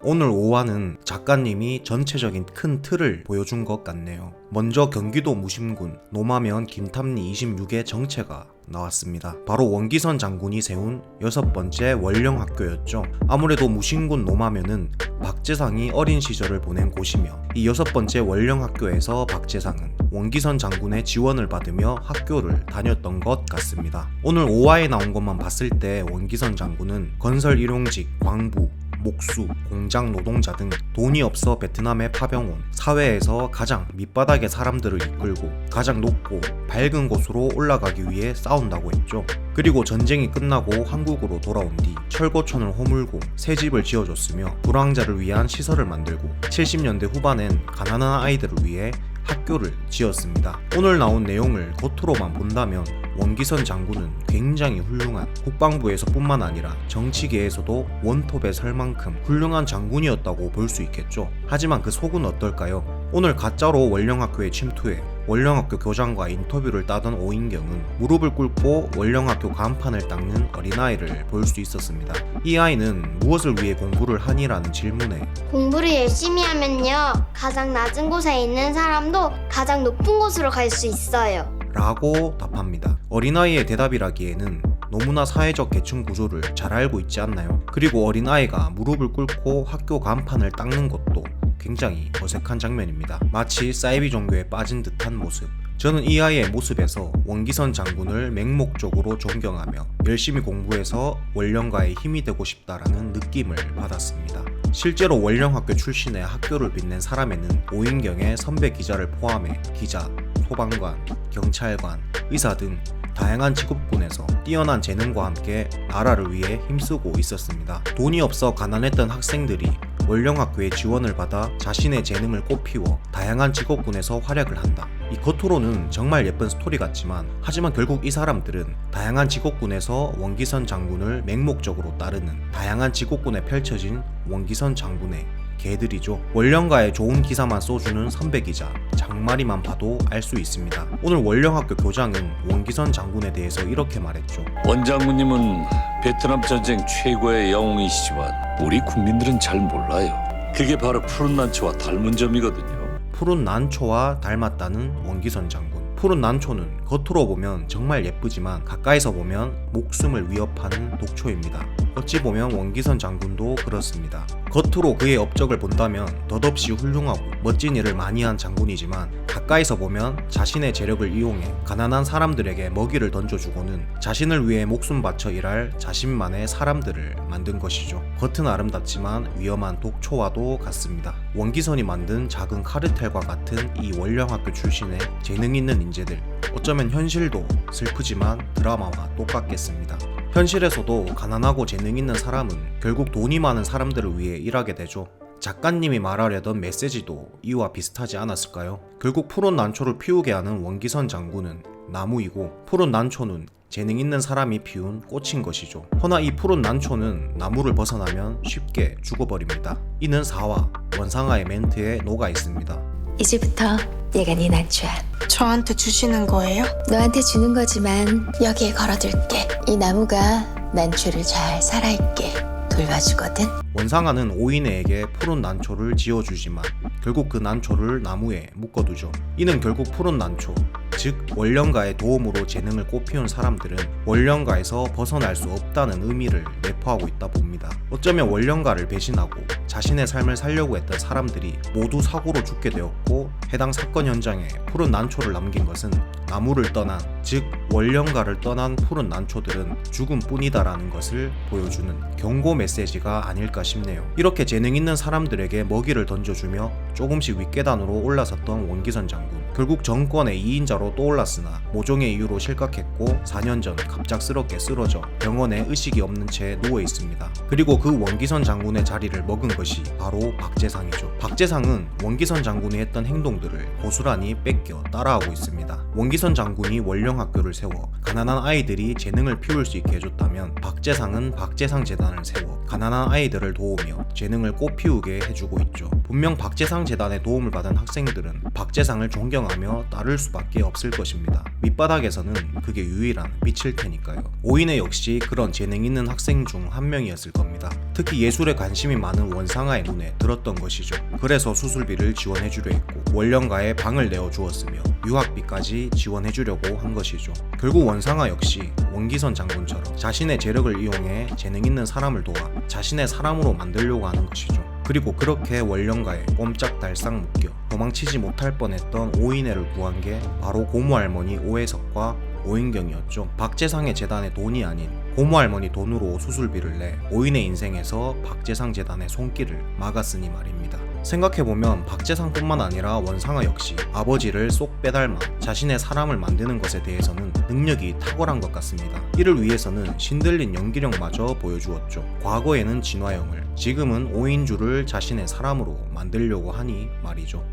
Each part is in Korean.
오늘 5화는 작가님이 전체적인 큰 틀을 보여준 것 같네요. 먼저 경기도 무심군 노마면 김탐리 26의 정체가 나왔습니다. 바로 원기선 장군이 세운 6번째 원령학교였죠. 아무래도 무심군 노마면은 박재상이 어린 시절을 보낸 곳이며 이 6번째 원령학교에서 박재상은 원기선 장군의 지원을 받으며 학교를 다녔던 것 같습니다. 오늘 5화에 나온 것만 봤을 때 원기선 장군은 건설 일용직, 광부, 목수, 공장 노동자 등 돈이 없어 베트남에 파병온 사회에서 가장 밑바닥의 사람들을 이끌고 가장 높고 밝은 곳으로 올라가기 위해 싸운다고 했죠. 그리고 전쟁이 끝나고 한국으로 돌아온 뒤 철거촌을 허물고 새 집을 지어줬으며 불황자를 위한 시설을 만들고 70년대 후반엔 가난한 아이들을 위해 학교를 지었습니다. 오늘 나온 내용을 겉으로만 본다면 원기선 장군은 굉장히 훌륭한 국방부에서 뿐만 아니라 정치계에서도 원톱에 설 만큼 훌륭한 장군이었다고 볼 수 있겠죠. 하지만 그 속은 어떨까요? 오늘 가짜로 원령학교에 침투해 원령학교 교장과 인터뷰를 따던 오인경은 무릎을 꿇고 원령학교 간판을 닦는 어린아이를 볼 수 있었습니다. 이 아이는 무엇을 위해 공부를 하니라는 질문에 공부를 열심히 하면요, 가장 낮은 곳에 있는 사람도 가장 높은 곳으로 갈 수 있어요. 라고 답합니다. 어린아이의 대답이라기에는 너무나 사회적 계층 구조를 잘 알고 있지 않나요? 그리고 어린아이가 무릎을 꿇고 학교 간판을 닦는 것도 굉장히 어색한 장면입니다. 마치 사이비 종교에 빠진 듯한 모습. 저는 이 아이의 모습에서 원기선 장군을 맹목적으로 존경하며 열심히 공부해서 원령가의 힘이 되고 싶다라는 느낌을 받았습니다. 실제로 원령학교 출신의 학교를 빛낸 사람에는 오인경의 선배 기자를 포함해 기자, 소방관, 경찰관, 의사 등 다양한 직업군에서 뛰어난 재능과 함께 나라를 위해 힘쓰고 있었습니다. 돈이 없어 가난했던 학생들이 원령학교에 지원을 받아 자신의 재능을 꽃피워 다양한 직업군에서 활약을 한다. 이 겉으로는 정말 예쁜 스토리 같지만 하지만 결국 이 사람들은 다양한 직업군에서 원기선 장군을 맹목적으로 따르는 다양한 직업군에 펼쳐진 원기선 장군의 개들이죠. 원령가의 좋은 기사만 써주는 선배 기자 장마리만 봐도 알 수 있습니다. 오늘 원령학교 교장은 원기선 장군에 대해서 이렇게 말했죠. 원장군님은 베트남 전쟁 최고의 영웅이시지만 우리 국민들은 잘 몰라요. 그게 바로 푸른 난초와 닮은 점이거든요. 푸른 난초와 닮았다는 원기선 장군. 푸른 난초는 겉으로 보면 정말 예쁘지만 가까이서 보면 목숨을 위협하는 독초입니다. 어찌 보면 원기선 장군도 그렇습니다. 겉으로 그의 업적을 본다면 덧없이 훌륭하고 멋진 일을 많이 한 장군이지만 가까이서 보면 자신의 재력을 이용해 가난한 사람들에게 먹이를 던져주고는 자신을 위해 목숨 바쳐 일할 자신만의 사람들을 만든 것이죠. 겉은 아름답지만 위험한 독초와도 같습니다. 원기선이 만든 작은 카르텔과 같은 이 원령학교 출신의 재능 있는 인재들, 어쩌면 현실도 슬프지만 드라마와 똑같겠습니다. 현실에서도 가난하고 재능 있는 사람은 결국 돈이 많은 사람들을 위해 일하게 되죠. 작가님이 말하려던 메시지도 이와 비슷하지 않았을까요? 결국 푸른 난초를 피우게 하는 원기선 장군은 나무이고 푸른 난초는 재능 있는 사람이 피운 꽃인 것이죠. 허나 이 푸른 난초는 나무를 벗어나면 쉽게 죽어버립니다. 이는 4화 원상아의 멘트에 녹아 있습니다. 이제부터 얘가 네 난초야. 저한테 주시는 거예요? 너한테 주는 거지만 여기에 걸어둘게. 이 나무가 난초를 잘 살아있게 돌봐주거든. 원상아는 오인혜에게 푸른 난초를 지어주지만 결국 그 난초를 나무에 묶어두죠. 이는 결국 푸른 난초, 즉 원령가의 도움으로 재능을 꽃피운 사람들은 원령가에서 벗어날 수 없다는 의미를 내포하고 있다 봅니다. 어쩌면 원령가를 배신하고 자신의 삶을 살려고 했던 사람들이 모두 사고로 죽게 되었고 해당 사건 현장에 푸른 난초를 남긴 것은 나무를 떠난, 즉 원령가를 떠난 푸른 난초들은 죽음뿐이다라는 것을 보여주는 경고 메시지가 아닐까 싶네요. 이렇게 재능 있는 사람들에게 먹이를 던져주며 조금씩 윗계단으로 올라섰던 원기선 장군. 결국 정권의 2인자로 떠올랐으나 모종의 이유로 실각했고 4년 전 갑작스럽게 쓰러져 병원에 의식이 없는 채 누워 있습니다. 그리고 그 원기선 장군의 자리를 먹은 것이 바로 박재상이죠. 박재상은 원기선 장군이 했던 행동들을 고스란히 뺏겨 따라하고 있습니다. 원기선 장군이 원령학교를 세워 가난한 아이들이 재능을 피울 수 있게 해줬다면 박재상은 박재상 재단을 세워 가난한 아이들을 도우며 재능을 꽃피우게 해주고 있죠. 분명 박재상 재단의 도움을 받은 학생들은 박재상을 존경 존경하며 따를 수밖에 없을 것입니다. 밑바닥에서는 그게 유일한 빛일 테니까요. 오인혜 역시 그런 재능 있는 학생 중 한 명이었을 겁니다. 특히 예술에 관심이 많은 원상아의 눈에 들었던 것이죠. 그래서 수술비를 지원해주려 했고 원령가에 방을 내어주었으며 유학비까지 지원해주려고 한 것이죠. 결국 원상아 역시 원기선 장군처럼 자신의 재력을 이용해 재능 있는 사람을 도와 자신의 사람으로 만들려고 하는 것이죠. 그리고 그렇게 원령가에 꼼짝달싹 묶여 도망치지 못할 뻔했던 오인혜를 구한 게 바로 고모할머니 오혜석과 오인경이었죠. 박재상의 재단의 돈이 아닌 고모할머니 돈으로 수술비를 내 오인혜 인생에서 박재상 재단의 손길을 막았으니 말입니다. 생각해보면 박재상뿐만 아니라 원상아 역시 아버지를 쏙 빼닮아 자신의 사람을 만드는 것에 대해서는 능력이 탁월한 것 같습니다. 이를 위해서는 신들린 연기력마저 보여주었죠. 과거에는 진화영을, 지금은 오인주를 자신의 사람으로 만들려고 하니 말이죠.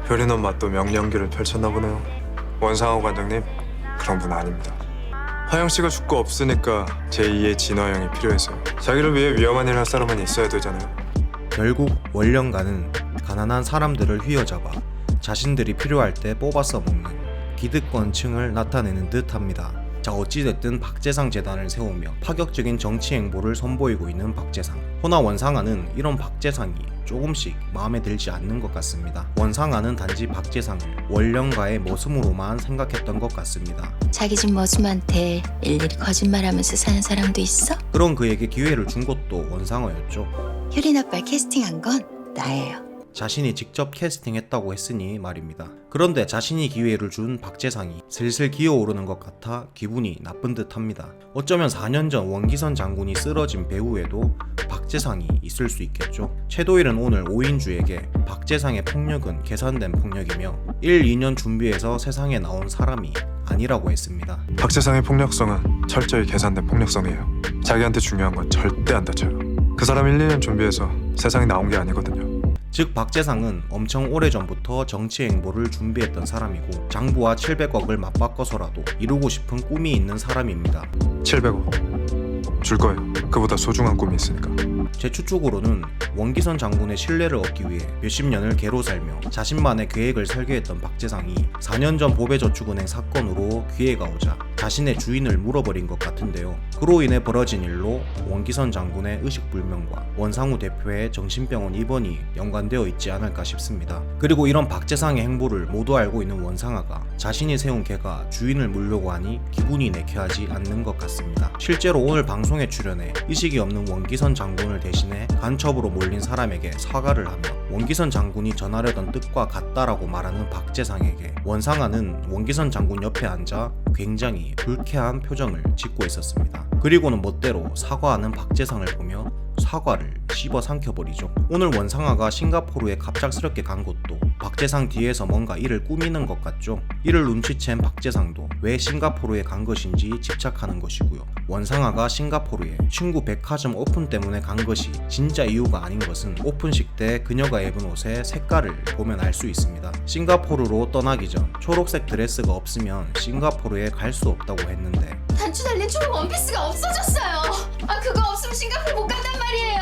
효린 엄마 또 명령기를 펼쳤나 보네요. 원상호 관장님, 그런 분 아닙니다. 화영 씨가 죽고 없으니까 제2의 진화영이 필요해서요. 자기를 위해 위험한 일 할 사람은 있어야 되잖아요. 결국 원령가는 가난한 사람들을 휘어잡아 자신들이 필요할 때 뽑아 써먹는 기득권층을 나타내는 듯합니다. 자, 어찌됐든 박재상 재단을 세우며 파격적인 정치 행보를 선보이고 있는 박재상. 호나 원상아는 이런 박재상이 조금씩 마음에 들지 않는 것 같습니다. 원상아는 단지 박재상을 원령가의 머슴으로만 생각했던 것 같습니다. 자기 집 머슴한테 일일이 거짓말하면서 사는 사람도 있어? 그런 그에게 기회를 준 것도 원상아였죠. 효린 아빠 캐스팅한 건 나예요. 자신이 직접 캐스팅했다고 했으니 말입니다. 그런데 자신이 기회를 준 박재상이 슬슬 기어오르는 것 같아 기분이 나쁜 듯합니다. 어쩌면 4년 전 원기선 장군이 쓰러진 배후에도 박재상이 있을 수 있겠죠. 최도일은 오늘 오인주에게 박재상의 폭력은 계산된 폭력이며 1, 2년 준비해서 세상에 나온 사람이 아니라고 했습니다. 박재상의 폭력성은 철저히 계산된 폭력성이에요. 자기한테 중요한 건 절대 안 다쳐요. 그 사람 1, 2년 준비해서 세상에 나온 게 아니거든요. 즉 박재상은 엄청 오래전부터 정치 행보를 준비했던 사람이고 장부와 700억을 맞바꿔서라도 이루고 싶은 꿈이 있는 사람입니다. 700억 줄 거예요. 그보다 소중한 꿈이 있으니까. 제 추측으로는 원기선 장군의 신뢰를 얻기 위해 몇십 년을 개로 살며 자신만의 계획을 설계했던 박재상이 4년 전 보배저축은행 사건으로 기회가 오자 자신의 주인을 물어버린 것 같은데요. 그로 인해 벌어진 일로 원기선 장군의 의식불명과 원상우 대표의 정신병원 입원이 연관되어 있지 않을까 싶습니다. 그리고 이런 박재상의 행보를 모두 알고 있는 원상아가 자신이 세운 개가 주인을 물려고 하니 기분이 내켜하지 않는 것 같습니다. 실제로 오늘 방송에 출연해 의식이 없는 원기선 장군을 대신해 간첩으로 몰린 사람에게 사과를 하며 원기선 장군이 전하려던 뜻과 같다라고 말하는 박재상에게 원상아는 원기선 장군 옆에 앉아 굉장히 불쾌한 표정을 짓고 있었습니다. 그리고는 멋대로 사과하는 박재상을 보며 사과를 씹어 삼켜버리죠. 오늘 원상아가 싱가포르에 갑작스럽게 간 것도 박재상 뒤에서 뭔가 이를 꾸미는 것 같죠. 이를 눈치챈 박재상도 왜 싱가포르에 간 것인지 집착하는 것이고요. 원상아가 싱가포르에 친구 백화점 오픈 때문에 간 것이 진짜 이유가 아닌 것은 오픈식 때 그녀가 입은 옷의 색깔을 보면 알 수 있습니다. 싱가포르로 떠나기 전 초록색 드레스가 없으면 싱가포르에 갈 수 없다고 했는데 단추 달린 초록 원피스가 없어졌어요. 그거 없으면 싱가포르 못 간단 말이에요.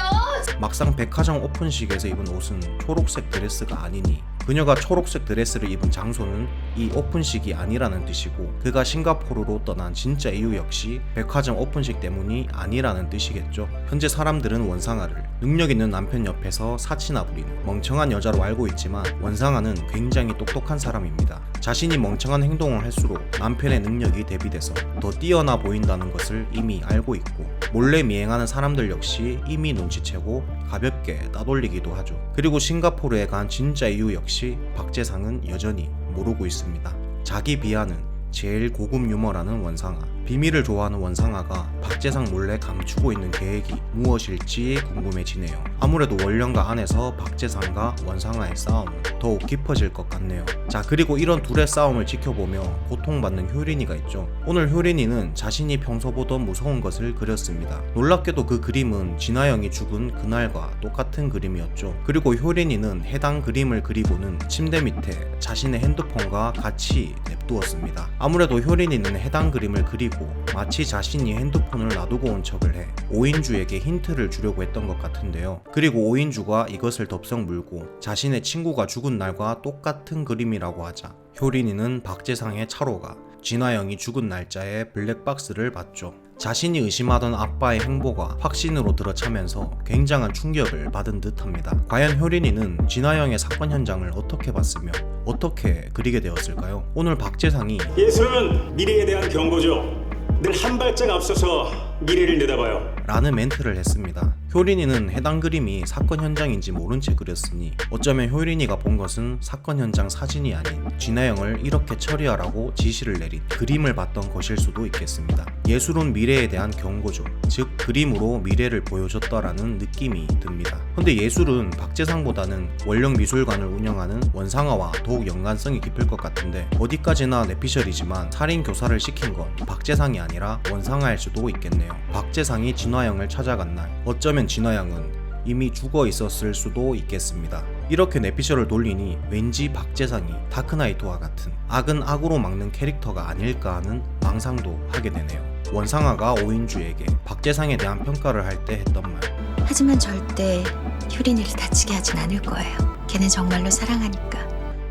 막상 백화점 오픈식에서 입은 옷은 초록색 드레스가 아니니 그녀가 초록색 드레스를 입은 장소는 이 오픈식이 아니라는 뜻이고 그가 싱가포르로 떠난 진짜 이유 역시 백화점 오픈식 때문이 아니라는 뜻이겠죠. 현재 사람들은 원상아를 능력 있는 남편 옆에서 사치나 부리는 멍청한 여자로 알고 있지만 원상아는 굉장히 똑똑한 사람입니다. 자신이 멍청한 행동을 할수록 남편의 능력이 대비돼서 더 뛰어나 보인다는 것을 이미 알고 있고 몰래 미행하는 사람들 역시 이미 눈치채고 가볍게 따돌리기도 하죠. 그리고 싱가포르에 간 진짜 이유 역시 박재상은 여전히 모르고 있습니다. 자기 비하는 제일 고급 유머라는 원상아. 비밀을 좋아하는 원상아가 박재상 몰래 감추고 있는 계획이 무엇일지 궁금해지네요. 아무래도 원령가 안에서 박재상과 원상아의 싸움은 더욱 깊어질 것 같네요. 자, 그리고 이런 둘의 싸움을 지켜보며 고통받는 효린이가 있죠. 오늘 효린이는 자신이 평소 보던 무서운 것을 그렸습니다. 놀랍게도 그 그림은 진화영이 죽은 그날과 똑같은 그림이었죠. 그리고 효린이는 해당 그림을 그리고는 침대 밑에 자신의 핸드폰과 같이 냅두었습니다. 아무래도 효린이는 해당 그림을 그리고 그리고 마치 자신이 핸드폰을 놔두고 온 척을 해 오인주에게 힌트를 주려고 했던 것 같은데요. 그리고 오인주가 이것을 덥석 물고 자신의 친구가 죽은 날과 똑같은 그림이라고 하자 효린이는 박재상의 차로가 진화영이 죽은 날짜에 블랙박스를 봤죠. 자신이 의심하던 아빠의 행보가 확신으로 들어차면서 굉장한 충격을 받은 듯합니다. 과연 효린이는 진화영의 사건 현장을 어떻게 봤으며 어떻게 그리게 되었을까요? 오늘 박재상이 예술은 미래에 대한 경고죠. 늘 한 발짝 앞서서 미래를 내다봐요. 라는 멘트를 했습니다. 효린이는 해당 그림이 사건 현장인지 모른 채 그렸으니 어쩌면 효린이가 본 것은 사건 현장 사진이 아닌 진화영을 이렇게 처리하라고 지시를 내린 그림을 봤던 것일 수도 있겠습니다. 예술은 미래에 대한 경고죠. 즉 그림으로 미래를 보여줬다라는 느낌이 듭니다. 근데 예술은 박재상보다는 원령 미술관을 운영하는 원상아와 더욱 연관성이 깊을 것 같은데 어디까지나 내피셜이지만 살인 교사를 시킨 건 박재상이 아니라 원상아일 수도 있겠네요. 박재상이 진화영을 찾아간 날 어쩌면 진화영은 이미 죽어 있었을 수도 있겠습니다. 이렇게 내피셜을 돌리니 왠지 박재상이 다크나이트와 같은 악은 악으로 막는 캐릭터가 아닐까 하는 망상도 하게 되네요. 원상아가 오인주에게 박재상에 대한 평가를 할 때 했던 말, 하지만 절대 효린이를 다치게 하진 않을 거예요. 걔는 정말로 사랑하니까.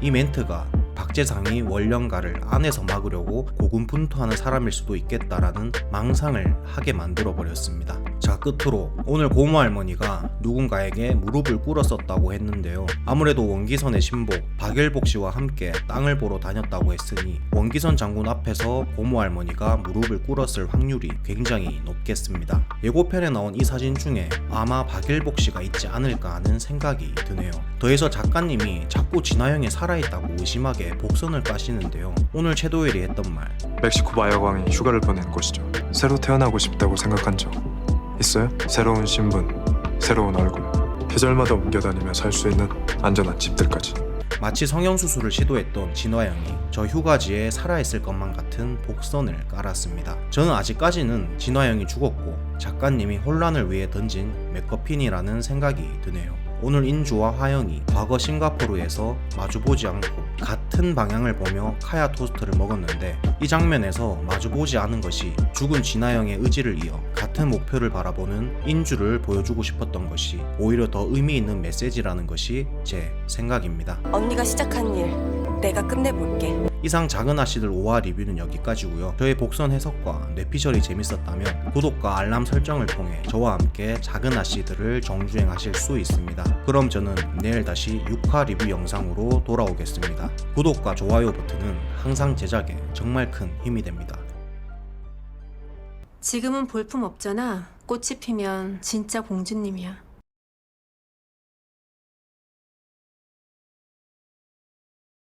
이 멘트가 박재상이 원령가를 안에서 막으려고 고군분투하는 사람일 수도 있겠다라는 망상을 하게 만들어 버렸습니다. 자, 끝으로 오늘 고모 할머니가 누군가에게 무릎을 꿇었었다고 했는데요. 아무래도 원기선의 신복 박일복 씨와 함께 땅을 보러 다녔다고 했으니 원기선 장군 앞에서 고모 할머니가 무릎을 꿇었을 확률이 굉장히 높겠습니다. 예고편에 나온 이 사진 중에 아마 박일복 씨가 있지 않을까 하는 생각이 드네요. 더해서 작가님이 자꾸 진화영이 살아있다고 의심하게 복선을 까시는데요. 오늘 최도일이 했던 말, 멕시코 마약왕이 휴가를 보낸 곳이죠. 새로 태어나고 싶다고 생각한 적 있어요? 새로운 신분, 새로운 얼굴, 계절마다 옮겨다니며 살 수 있는 안전한 집들까지. 마치 성형수술을 시도했던 진화영이 저 휴가지에 살아있을 것만 같은 복선을 깔았습니다. 저는 아직까지는 진화영이 죽었고 작가님이 혼란을 위해 던진 맥거핀이라는 생각이 드네요. 오늘 인주와 화영이 과거 싱가포르에서 마주보지 않고 같은 방향을 보며 카야 토스트를 먹었는데 이 장면에서 마주보지 않은 것이 죽은 진화영의 의지를 이어 같은 목표를 바라보는 인주를 보여주고 싶었던 것이 오히려 더 의미 있는 메시지라는 것이 제 생각입니다. 언니가 시작한 일 내가 끝내볼게. 이상 작은 아씨들 5화 리뷰는 여기까지고요. 저의 복선 해석과 뇌피셜이 재밌었다면 구독과 알람 설정을 통해 저와 함께 작은 아씨들을 정주행하실 수 있습니다. 그럼 저는 내일 다시 6화 리뷰 영상으로 돌아오겠습니다. 구독과 좋아요 버튼은 항상 제작에 정말 큰 힘이 됩니다. 지금은 볼품 없잖아. 꽃이 피면 진짜 공주님이야.